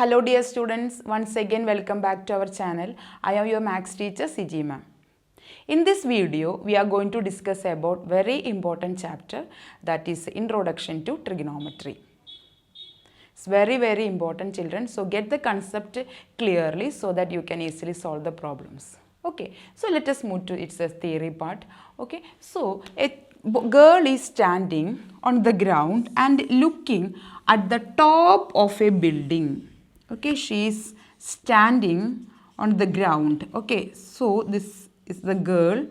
Hello dear students, once again welcome back to our channel. I am your maths teacher CG ma'am. In this video, we are going to discuss about very important chapter, that is Introduction to Trigonometry. It's very important, children. So get the concept clearly so that you can easily solve the problems. Okay, so let us move to its theory part. Okay, so a girl is standing on the ground and looking at the top of a building. Okay, she is standing on the ground. Okay, so this is the girl.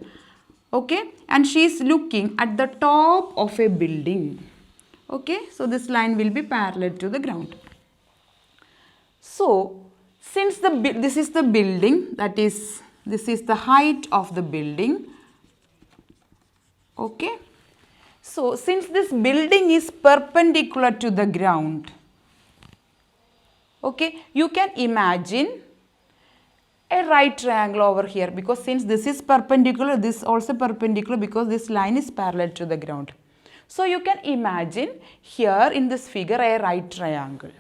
Okay, and she is looking at the top of a building. Okay, so this line will be parallel to the ground. So since this is the building, that is, this is the height of the building. Okay, so since this building is perpendicular to the ground, okay, you can imagine a right triangle over here, because since this is perpendicular, this is also perpendicular because this line is parallel to the ground. So you can imagine here in this figure a right triangle.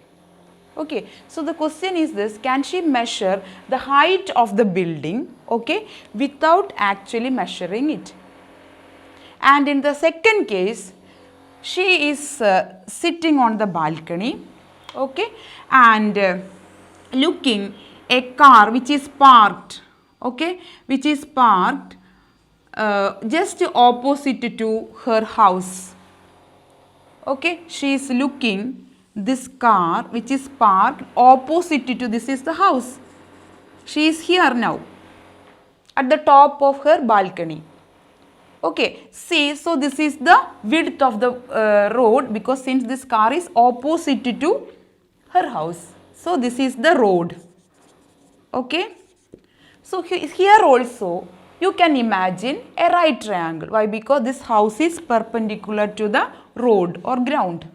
Okay, so the question is this: can she measure the height of the building, okay, without actually measuring it? And in the second case, she is sitting on the balcony, okay, and looking a car which is parked, okay, which is parked just opposite to her house. Okay, she is looking this car which is parked opposite to this is the house. She is here now at the top of her balcony. Okay, see, so this is the width of the road, because since this car is opposite to her house. So this is the road. Okay, so here also you can imagine a right triangle. Why? Because this house is perpendicular to the road or ground.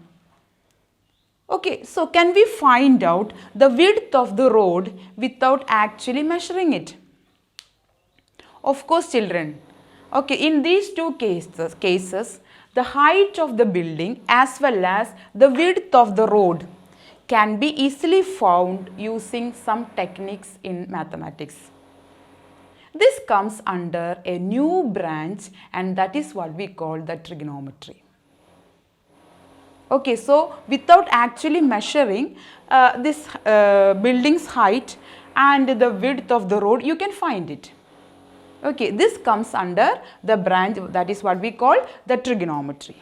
Okay, so can we find out the width of the road without actually measuring it? Of course, children. Okay, in these two cases, the height of the building as well as the width of the road can be easily found using some techniques in mathematics. This comes under a new branch, and that is what we call the trigonometry. Okay, so without actually measuring this building's height and the width of the road, you can find it. Okay, this comes under the branch that is what we call the trigonometry.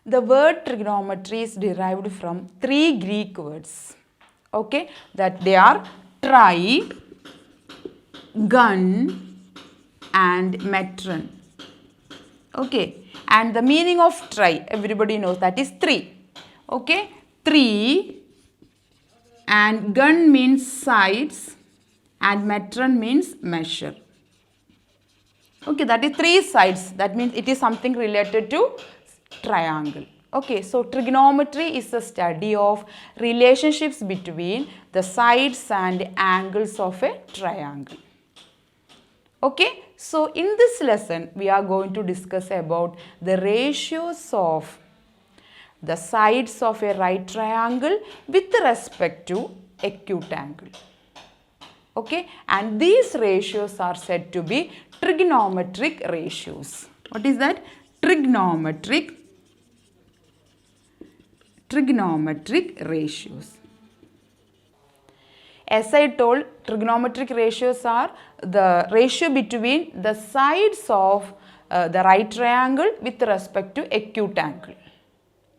The word trigonometry is derived from three Greek words. Okay, that they are tri, gun, and metron. Okay, and the meaning of tri, everybody knows, that is three. Okay, three, and gun means sides and metron means measure. Okay, that is three sides. That means it is something related to triangle. Okay, so trigonometry is the study of relationships between the sides and angles of a triangle. Okay, so in this lesson we are going to discuss about the ratios of the sides of a right triangle with respect to acute angle. Okay, and these ratios are said to be trigonometric ratios. What is that? Trigonometric ratios. As I told, trigonometric ratios are the ratio between the sides of the right triangle with respect to acute angle.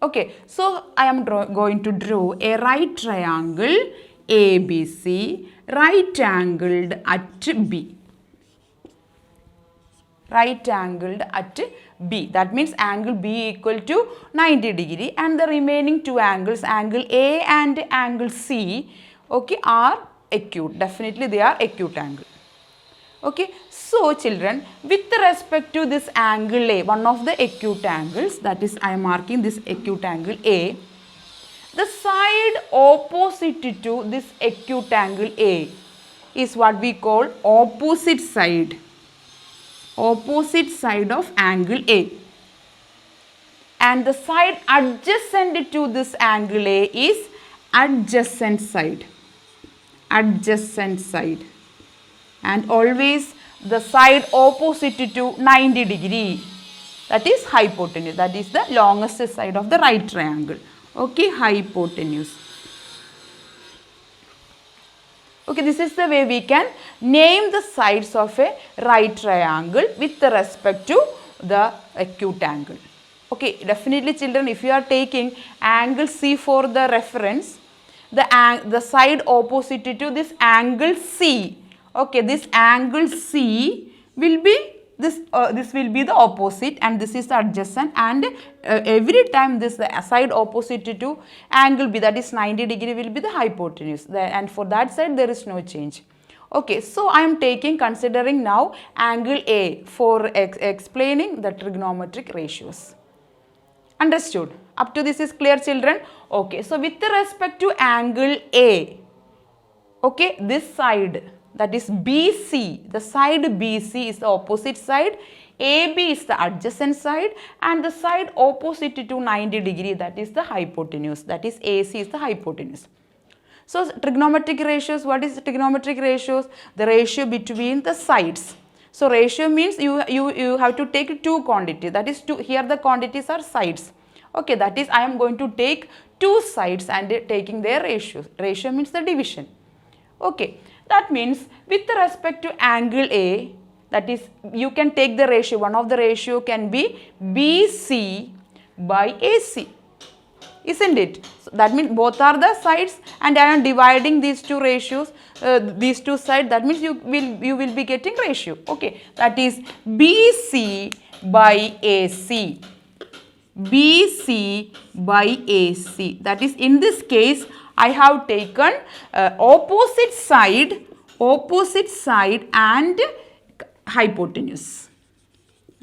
Okay, so I am going to draw a right triangle ABC, right angled at B. Right angled at B. That means angle B equal to 90 degree, and the remaining two angles, angle A and angle C, okay, are acute. Definitely they are acute angle. Okay, so children, with respect to this angle A, one of the acute angles, that is I am marking this acute angle A, the side opposite to this acute angle A is what we call opposite side. Opposite side of angle A. And the side adjacent to this angle A is adjacent side. adjacent side, and always the side opposite to 90 degree, that is hypotenuse, that is the longest side of the right triangle. Okay, hypotenuse. Okay, this is the way we can name the sides of a right triangle with respect to the acute angle. Okay, definitely children, if you are taking angle C for the reference, the side opposite to this angle C, okay, this angle C will be this will be the opposite, and this is the adjacent, and every time this side opposite to angle B, that is 90 degree, will be the hypotenuse, and for that side there is no change. Okay, so I am considering now angle A for explaining the trigonometric ratios. Understood? Up to this is clear, children? Okay, so with respect to angle A, okay, this side, that is BC, the side BC is the opposite side, AB is the adjacent side, and the side opposite to 90 degree, that is the hypotenuse, that is AC is the hypotenuse. So trigonometric ratios, what is trigonometric ratios? The ratio between the sides. So ratio means you have to take two quantities, that is two, here the quantities are sides. Okay, that is I am going to take two sides and taking their ratios. Ratio means the division. Okay, that means with respect to angle A, that is you can take the ratio, one of the ratio can be BC by AC, isn't it? So that means both are the sides, and I am dividing these two ratios, these two sides, that means you will be getting ratio. Okay, that is BC by AC, BC by AC, that is in this case I have taken opposite side and hypotenuse,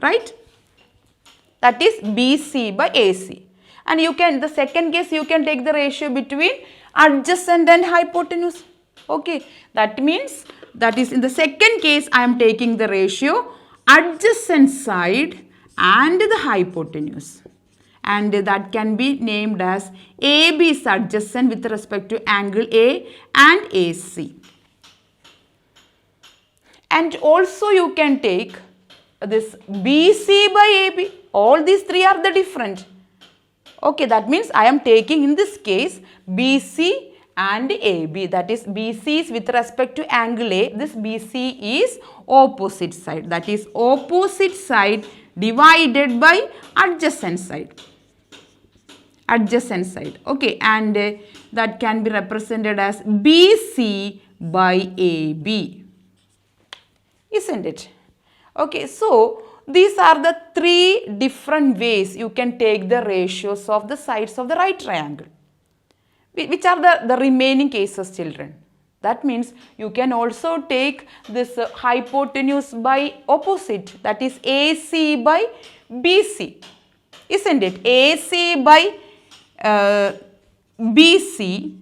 right? That is BC by AC. And you can, the second case, you can take the ratio between adjacent and hypotenuse. Okay, that means that is in the second case I am taking the ratio adjacent side and the hypotenuse, and that can be named as AB is adjacent with respect to angle A and AC. And also you can take this BC by AB. All these three are the different. Okay, that means I am taking in this case BC and AB, that is BC is with respect to angle A, this BC is opposite side, that is opposite side divided by adjacent side. Adjacent side, okay, and that can be represented as BC by AB, isn't it? Okay, so these are the three different ways you can take the ratios of the sides of the right triangle. Which are the remaining cases, children? That means you can also take this hypotenuse by opposite, that is AC by BC, isn't it? AC by BC.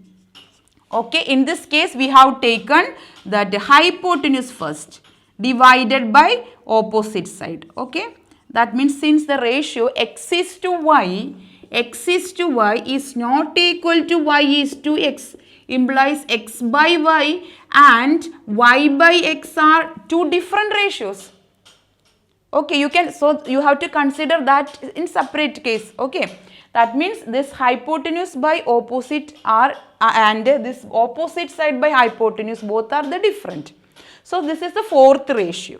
Okay, in this case we have taken that hypotenuse first divided by opposite side. Okay, that means since the ratio x is to y is not equal to y is to x, implies x by y and y by x are two different ratios. Okay, so you have to consider that in separate case. Okay, that means this hypotenuse by opposite are and this opposite side by hypotenuse, both are the different. So this is the fourth ratio.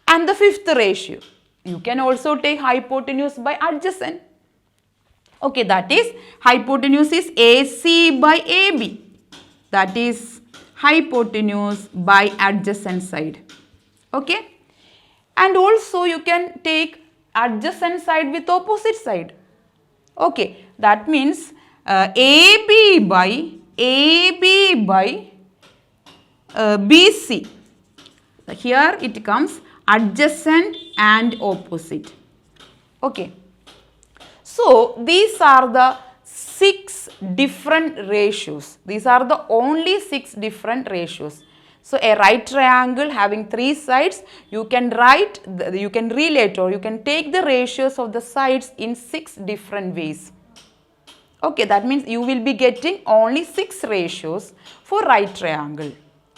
And the fifth ratio, you can also take hypotenuse by adjacent. Okay, that is hypotenuse is AC by AB, that is hypotenuse by adjacent side. Okay, and also you can take adjacent side with opposite side. Okay, that means AB by BC. Here it comes adjacent and opposite. Okay. So these are the 6 different ratios. These are the only 6 different ratios. So a right triangle having 3 sides, you can relate or you can take the ratios of the sides in 6 different ways. Okay, that means you will be getting only 6 ratios for right triangle.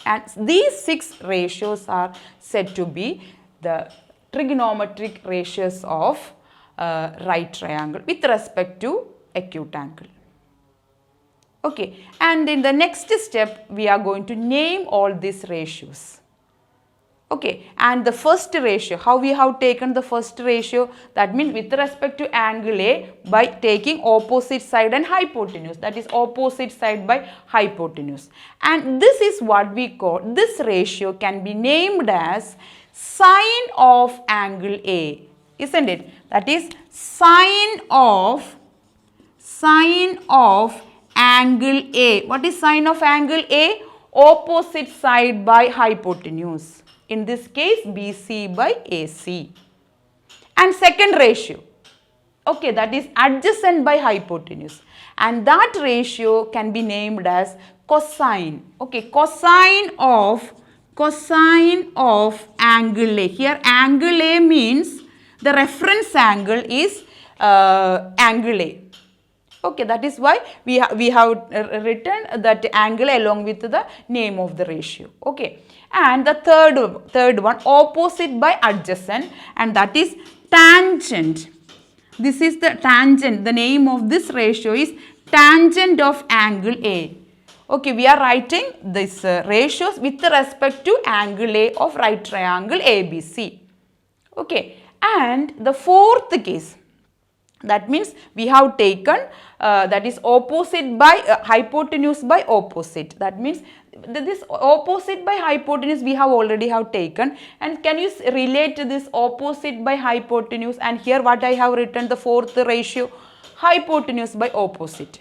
And these 6 ratios are said to be the trigonometric ratios of right triangle with respect to acute angle. Okay, and in the next step, we are going to name all these ratios. Okay, and the first ratio, how we have taken the first ratio, that means with respect to angle A by taking opposite side and hypotenuse, that is opposite side by hypotenuse. And this is what we call, this ratio can be named as sine of angle A, isn't it? That is sine of angle A. What is sine of angle A? Opposite side by hypotenuse. In this case, BC by AC. And second ratio, okay, that is adjacent by hypotenuse. And that ratio can be named as cosine. Okay, cosine of angle A. Here angle A means the reference angle is angle A. Okay, that is why we have written that angle along with the name of the ratio. Okay, and the third one, opposite by adjacent, and that is tangent. This is the tangent. The name of this ratio is tangent of angle A. Okay, we are writing these ratios with respect to angle A of right triangle ABC. Okay, and the fourth case, that means we have taken that is opposite by hypotenuse by opposite. That means this opposite by hypotenuse we have already taken. And can you relate this opposite by hypotenuse? And here what I have written, the fourth ratio, hypotenuse by opposite.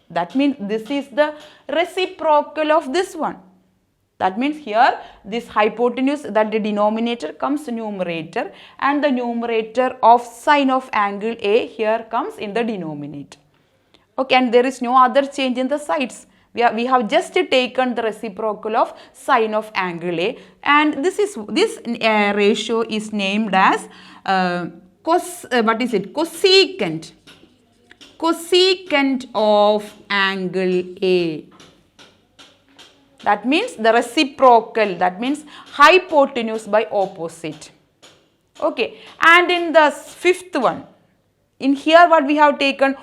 That means this is the reciprocal of this one. That means here this hypotenuse, that the denominator comes numerator, and the numerator of sine of angle A here comes in the denominator. Okay, and there is no other change in the sides. We have just taken the reciprocal of sine of angle A, and this ratio is named as cosecant of angle A. That means the reciprocal, that means hypotenuse by opposite. Okay, and in the fifth one, in here what we have taken,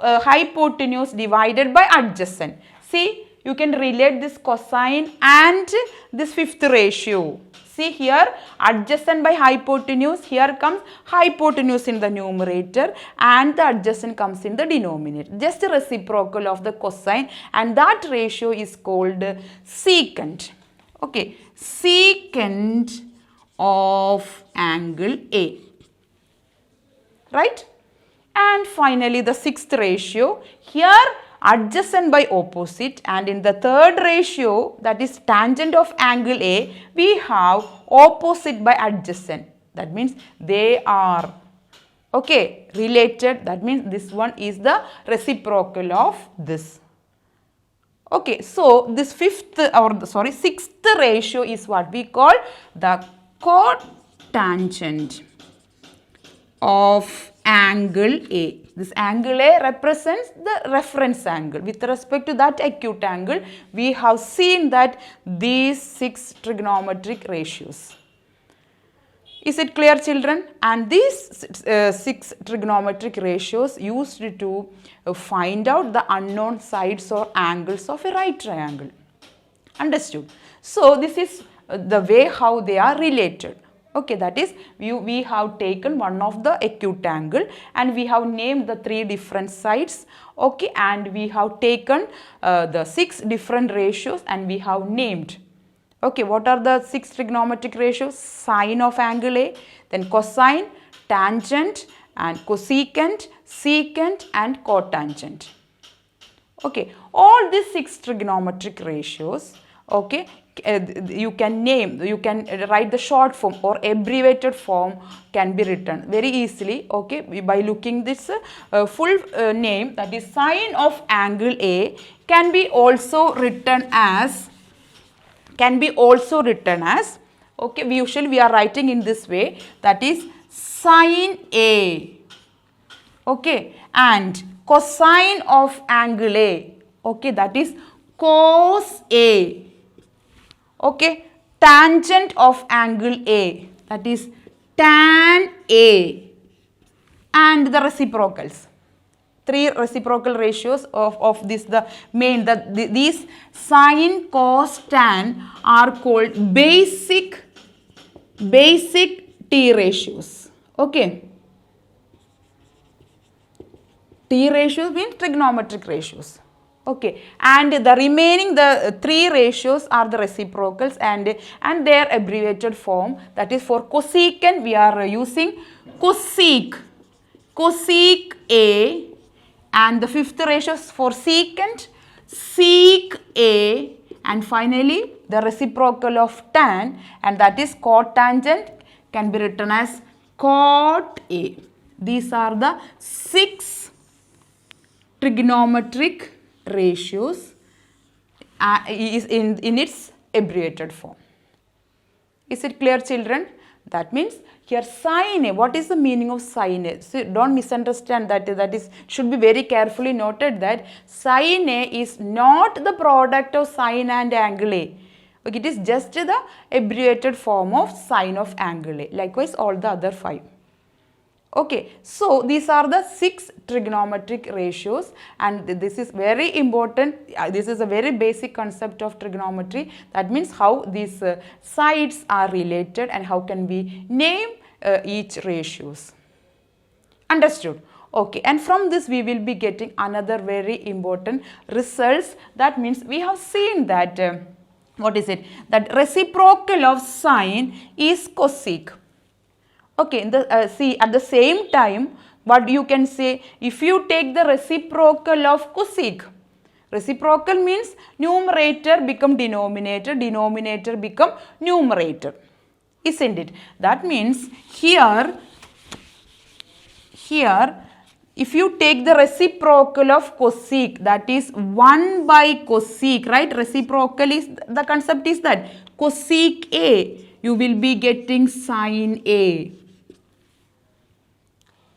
hypotenuse divided by adjacent. See, you can relate this cosine and this fifth ratio. See here, adjacent by hypotenuse, here comes hypotenuse in the numerator and the adjacent comes in the denominator. Just a reciprocal of the cosine, and that ratio is called secant. Okay, secant of angle A. Right? And finally the sixth ratio, here adjacent by opposite, and in the third ratio, that is tangent of angle A, we have opposite by adjacent. That means they are related. That means this one is the reciprocal of this. Okay, so this sixth ratio is what we call the cotangent of angle A. This angle A represents the reference angle. With respect to that acute angle, we have seen that these 6 trigonometric ratios. Is it clear, children? And these 6 trigonometric ratios used to find out the unknown sides or angles of a right triangle. Understood? So this is the way how they are related. Okay, that is we have taken one of the acute angle and we have named the 3 different sides. Okay, and we have taken the 6 different ratios and we have named. Okay, what are the 6 trigonometric ratios? Sine of angle A, then cosine, tangent, and cosecant, secant, and cotangent. Okay, all these 6 trigonometric ratios, okay, you can write the short form or abbreviated form can be written very easily, okay, by looking this full name, that is sine of angle A can be also written as okay, we are writing in this way, that is sine A, okay, and cosine of angle A. Okay, that is cos A. Okay, tangent of angle A, that is tan A, and the reciprocals. Three reciprocal ratios of this, the main, these sine, cos, tan are called basic T ratios. Okay. T ratios means trigonometric ratios. Okay, and the remaining, the three ratios are the reciprocals and their abbreviated form. That is, for cosecant we are using cosec A, and the fifth ratio is for secant sec A, and finally the reciprocal of tan, and that is cotangent, can be written as cot A. These are the 6 trigonometric ratios is in its abbreviated form. Is it clear, children? That means here sine A. What is the meaning of sine A? So don't misunderstand that. That is, should be very carefully noted that sine A is not the product of sine and angle A. Okay, it is just the abbreviated form of sine of angle A. Likewise, all the other 5. Okay, so these are the 6 trigonometric ratios, and this is very important. This is a very basic concept of trigonometry. That means how these sides are related and how can we name each ratios. Understood? Okay, and from this we will be getting another very important results. That means we have seen that what is it? That reciprocal of sine is cosec. Okay, in the see, at the same time, what you can say, if you take the reciprocal of cosec, reciprocal means numerator become denominator, denominator become numerator, isn't it? That means here if you take the reciprocal of cosec, that is 1 by cosec, right? Reciprocal is, the concept is that cosec A, you will be getting sine A.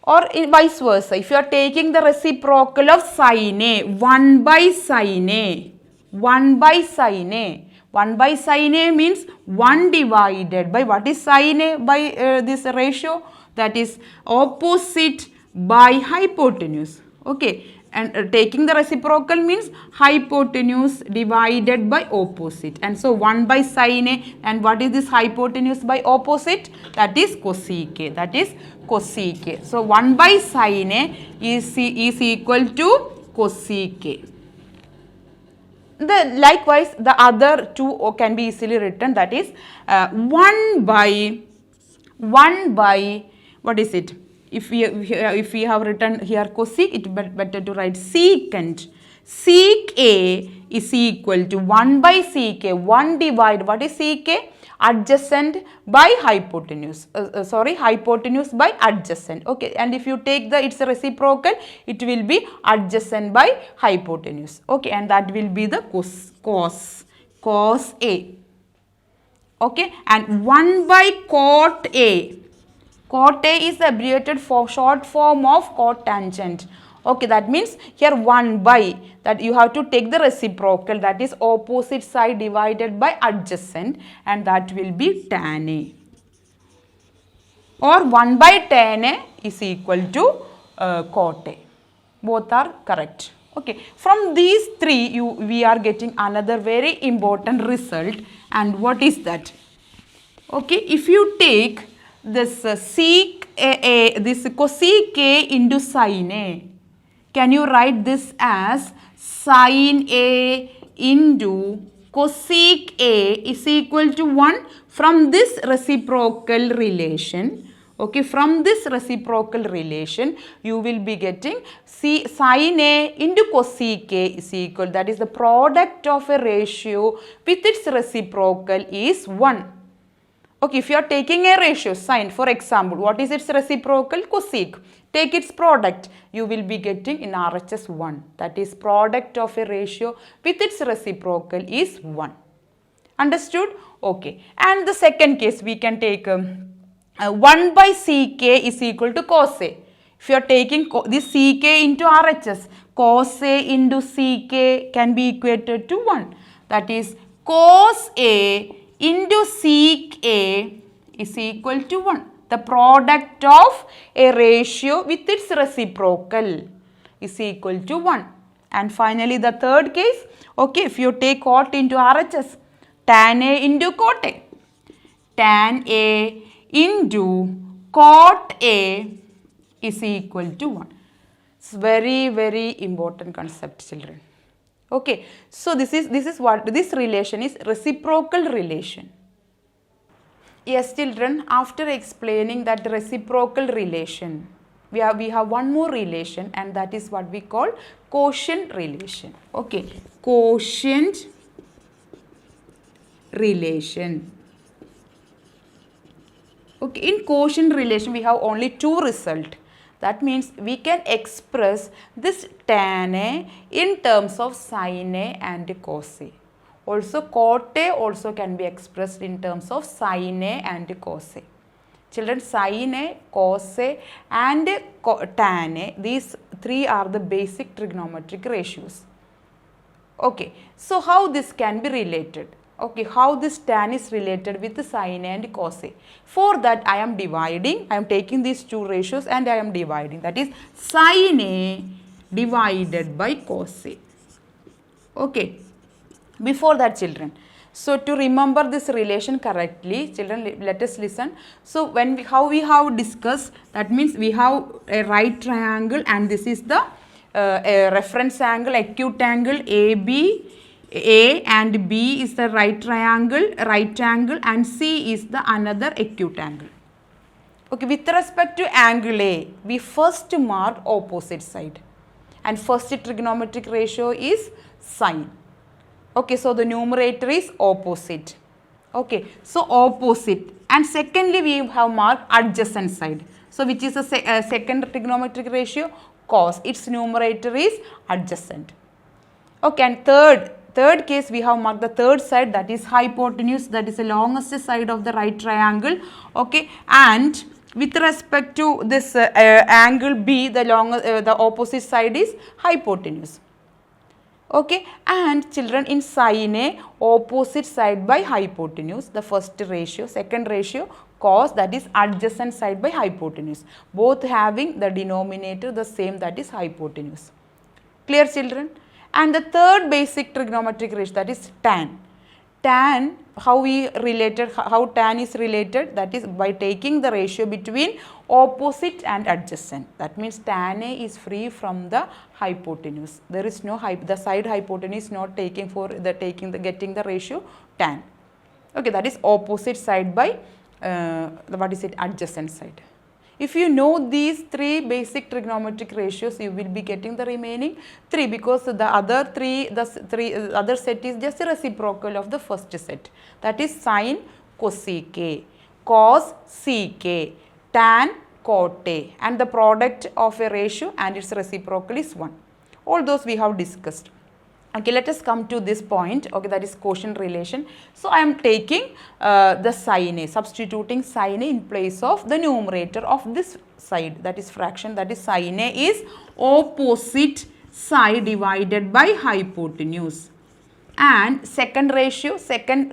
Or vice versa, if you are taking the reciprocal of sine A, 1 by sine A, 1 by sine A. 1 by sine A means 1 divided by, what is sine A by this ratio? That is opposite by hypotenuse. Okay, and taking the reciprocal means hypotenuse divided by opposite, and so 1 by sine A, and what is this hypotenuse by opposite? That is cosec A, that is cosec A. So 1 by sine A is equal to cosec A. Likewise the other two can be easily written, that is 1 by what is it? If we have written here cosec, it is better to write secant. Sec A is equal to 1 by sec A, 1 divide, what is sec A? Adjacent by hypotenuse, hypotenuse by adjacent. Okay, and if you take its reciprocal, it will be adjacent by hypotenuse. Okay, and that will be the cos A. Okay, and 1 by cot A. Cot A is the abbreviated short form of cotangent. Okay, that means here 1 by, that you have to take the reciprocal, that is opposite side divided by adjacent, and that will be tan A. Or 1 by tan A is equal to cot A. Both are correct. Okay, from these three we are getting another very important result, and what is that? Okay, if you take this sec A, this cosec A into sine A, can you write this as sine A into cosec A is equal to 1? From this reciprocal relation, okay, from this reciprocal relation, you will be getting sine A into cosec A is equal, that is the product of a ratio with its reciprocal is 1. Okay, if you are taking a ratio sine, for example, what is its reciprocal? Cosec. Take its product, you will be getting in RHS 1. That is, product of a ratio with its reciprocal is 1. Understood? Okay. And the second case we can take 1 by sec A is equal to cos A. If you are taking this CK into RHS, cos A into CK can be equated to 1. That is cos A into sec A is equal to 1. The product of a ratio with its reciprocal is equal to 1. And finally the third case, okay, if you take cot into RHS, tan A into cot A. Tan A into cot A is equal to 1. It's very, very important concept, children. Okay, so this is what this relation is, reciprocal relation. Yes, children, after explaining that reciprocal relation, we have one more relation, and that is what we call quotient relation. Okay, quotient relation. Okay, in quotient relation we have only two results. That means we can express this tan A in terms of sin A and cos A. Also cot A also can be expressed in terms of sin A and cos A. Children, sin A, cos A and tan A, these three are the basic trigonometric ratios. Okay, so how this can be related? Okay, how this tan is related with the sin A and cos A. For that I am taking these two ratios and I am dividing. That is sin A divided by cos A. Okay, before that, children, so to remember this relation correctly, children, let us listen. So how we have discussed, that means we have a right triangle and this is the a reference angle, acute angle AB. A and B is the right angle and C is the another acute angle. Okay, with respect to angle A, we first mark opposite side and first trigonometric ratio is sine. Okay, so the numerator is opposite. Okay, so opposite, and secondly we have marked adjacent side. So which is a second trigonometric ratio? Cos. Its numerator is adjacent. Okay, and third case we have marked the third side, that is hypotenuse, that is the longest side of the right triangle. Okay, and with respect to this angle B, the opposite side is hypotenuse. Okay, and children, in sin A, opposite side by hypotenuse, the first ratio, second ratio cos, that is adjacent side by hypotenuse, both having the denominator the same, that is hypotenuse. Clear, children? And the third basic trigonometric ratio, that is tan. Tan, how tan is related, that is by taking the ratio between opposite and adjacent. That means tan A is free from the hypotenuse. There is no the side hypotenuse is not taking getting the ratio tan. Okay, that is opposite side by adjacent side. If you know these three basic trigonometric ratios, you will be getting the remaining three, because the other other set is just a reciprocal of the first set. That is sin cosec, cos sec, tan cot A, and the product of a ratio and its reciprocal is 1. All those we have discussed. Okay, let us come to this point. Okay, that is quotient relation. So I am taking the sin A, substituting sin A in place of the numerator of this side, that is fraction, that is sin A is opposite side divided by hypotenuse. And second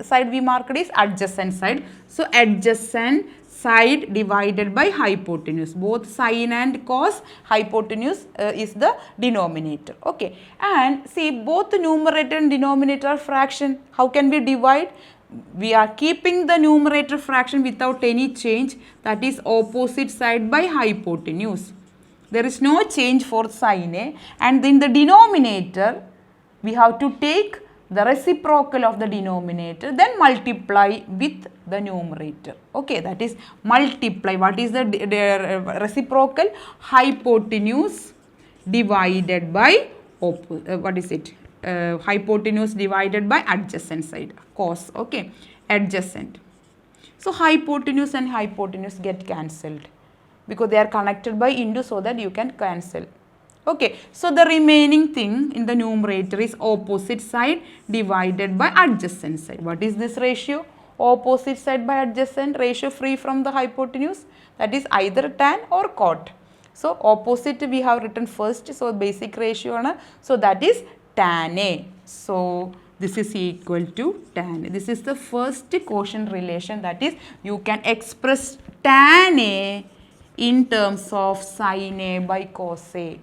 side we marked is adjacent side. So adjacent side divided by hypotenuse. Both sine and cos, hypotenuse is the denominator. Okay, and see, both the numerator and denominator are fraction. How can we divide? We are keeping the numerator fraction without any change, that is opposite side by hypotenuse. There is no change for sin A, and in the denominator we have to take the reciprocal of the denominator, then multiply with the numerator. Okay, that is multiply. What is the reciprocal? Hypotenuse divided by hypotenuse divided by adjacent side, cos. Okay, adjacent. So hypotenuse and hypotenuse get cancelled because they are connected by into, so that you can cancel. Okay, so the remaining thing in the numerator is opposite side divided by adjacent side. What is this ratio? Opposite side by adjacent, ratio free from the hypotenuse, that is either tan or cot. So opposite we have written first, so basic ratio ആണ്. So that is tan A. So this is equal to tan A. This is the first quotient relation, that is you can express tan A in terms of sin A by cos A.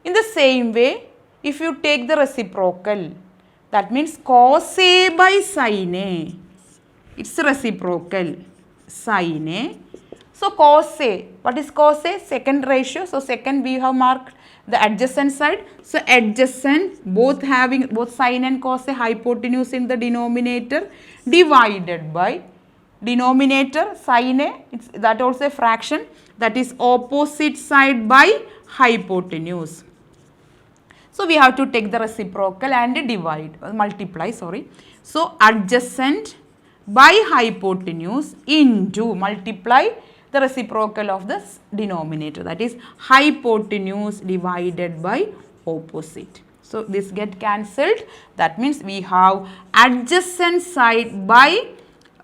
In the same way, if you take the reciprocal, that means cos A by sin A, it's reciprocal, sin A. So cos A, what is cos A? Second ratio. So second we have marked the adjacent side. So adjacent, both having both sin and cos A, hypotenuse in the denominator, divided by denominator sin A, it's that also a fraction, that is opposite side by hypotenuse. So we have to take the reciprocal and multiply. So adjacent by hypotenuse into multiply the reciprocal of the denominator, that is hypotenuse divided by opposite. So this get cancelled. That means we have adjacent side by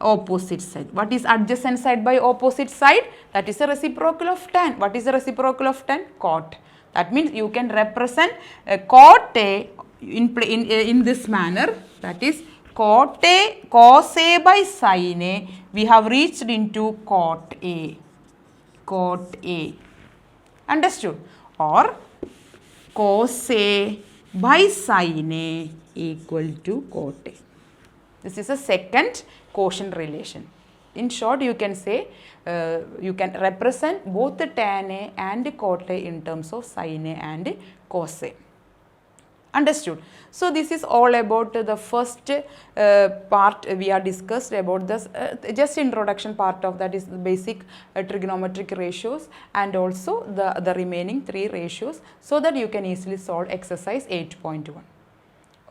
opposite side. What is adjacent side by opposite side? That is a reciprocal of tan. What is the reciprocal of tan? Cot. That means you can represent cot A in this manner, that is cot A, cos A by sin A, we have reached into cot A. Cot A. Understood? Or cos A by sin A equal to cot A. This is a second quotient relation. In short, you can say you can represent both the tan A and cot A in terms of sin A and cos A. Understood? So this is all about the first part we are discussed about this just introduction part of that is the basic trigonometric ratios and also the remaining 3 ratios, so that you can easily solve exercise 8.1.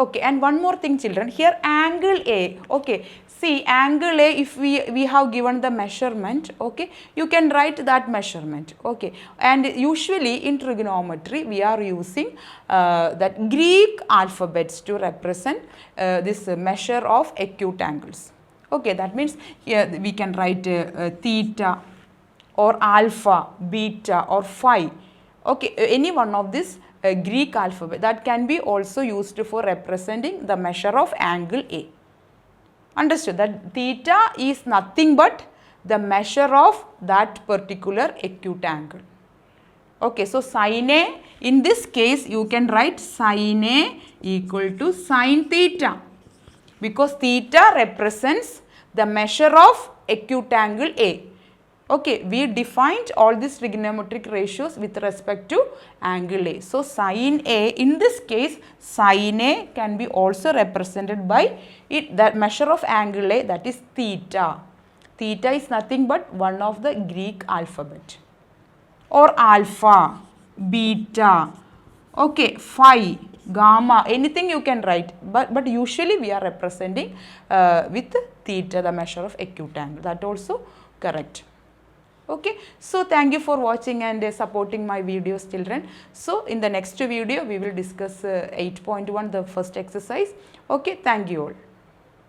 Okay, and one more thing children, here angle A, okay, see angle A, if we have given the measurement, okay, you can write that measurement, okay, and usually in trigonometry we are using that Greek alphabets to represent this measure of acute angles, okay, that means here we can write theta or alpha, beta or phi, okay, any one of this Greek alphabet that can be also used for representing the measure of angle A. Understood that theta is nothing but the measure of that particular acute angle. Okay, so sin A, in this case you can write sin A equal to sin theta, because theta represents the measure of acute angle A. Okay, we defined all these trigonometric ratios with respect to angle A. So sin A, in this case sin A can be also represented by that measure of angle A, that is theta. Theta is nothing but one of the Greek alphabet. Or alpha, beta, okay, phi, gamma, anything you can write, but usually we are representing with theta, the measure of acute angle. That also correct. Okay, so thank you for watching and supporting my videos children. So in the next video we will discuss 8.1, the first exercise. Okay, thank you all.